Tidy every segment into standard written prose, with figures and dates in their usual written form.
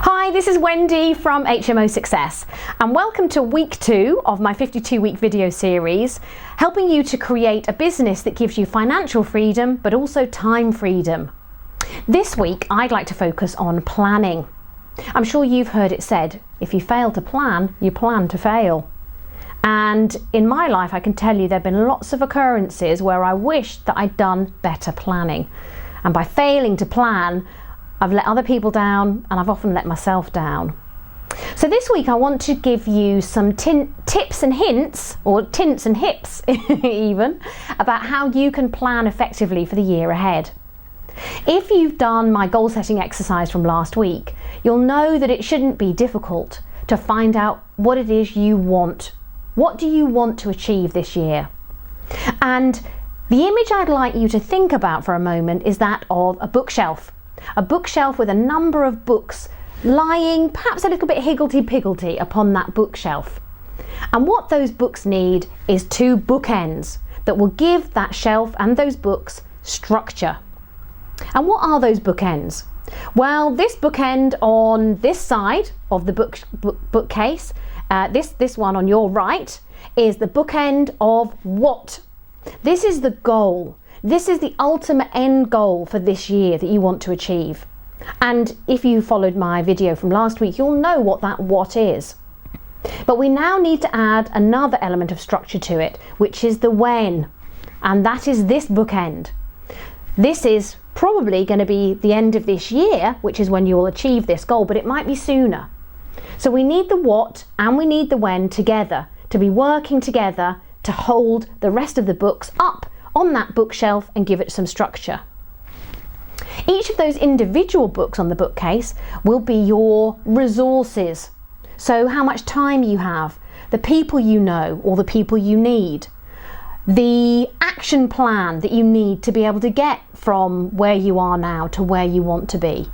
Hi, this is Wendy from HMO Success and welcome to week 2 of my 52-week video series, helping you to create a business that gives you financial freedom but also time freedom. This week I'd like to focus on planning. I'm sure you've heard it said, if you fail to plan, you plan to fail. And in my life I can tell you there have been lots of occurrences where I wished that I'd done better planning. And by failing to plan, I've let other people down and I've often let myself down. So this week I want to give you some tips and hints, or tints and hips even, about how you can plan effectively for the year ahead. If you've done my goal setting exercise from last week, you'll know that it shouldn't be difficult to find out what it is you want. What do you want to achieve this year? And the image I'd like you to think about for a moment is that of a bookshelf. A bookshelf with a number of books lying perhaps a little bit higgledy-piggledy upon that bookshelf. And what those books need is 2 bookends that will give that shelf and those books structure. And what are those bookends? Well, this bookend on this side of the bookcase, this one on your right, is the bookend of what? This is the goal. This is the ultimate end goal for this year that you want to achieve. And if you followed my video from last week, you'll know what that what is. But we now need to add another element of structure to it, which is the when. And that is this bookend. This is probably going to be the end of this year, which is when you will achieve this goal, but it might be sooner. So we need the what and we need the when together to be working together to hold the rest of the books up on that bookshelf and give it some structure. Each of those individual books on the bookcase will be your resources. So how much time you have, the people you know or the people you need, the action plan that you need to be able to get from where you are now to where you want to be.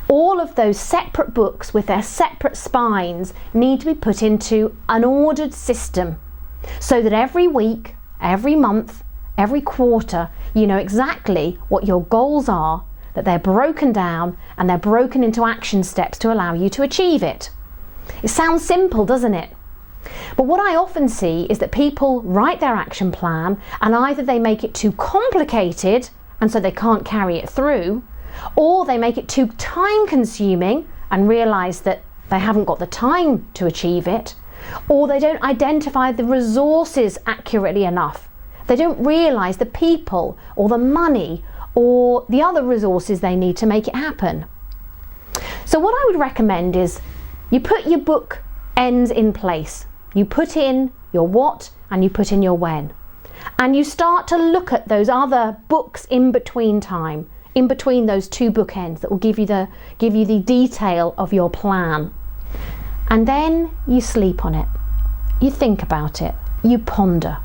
All of those separate books with their separate spines need to be put into an ordered system so that every week, every month, every quarter, you know exactly what your goals are, that they're broken down and they're broken into action steps to allow you to achieve it. It sounds simple, doesn't it? But what I often see is that people write their action plan and either they make it too complicated and so they can't carry it through, or they make it too time consuming and realize that they haven't got the time to achieve it, or they don't identify the resources accurately enough. They don't realise the people or the money or the other resources they need to make it happen. So what I would recommend is you put your book ends in place. You put in your what and you put in your when. And you start to look at those other books in between time, in between those 2 bookends that will give you the detail of your plan. And then you sleep on it. You think about it. You ponder.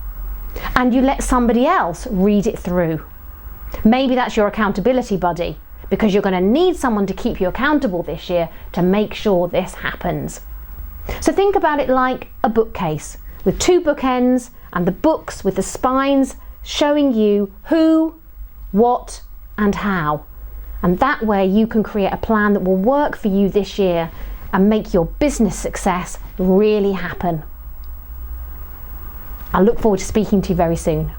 And you let somebody else read it through. Maybe that's your accountability buddy, because you're going to need someone to keep you accountable this year to make sure this happens. So think about it like a bookcase with 2 bookends and the books with the spines showing you who, what and how. And that way you can create a plan that will work for you this year and make your business success really happen. I look forward to speaking to you very soon.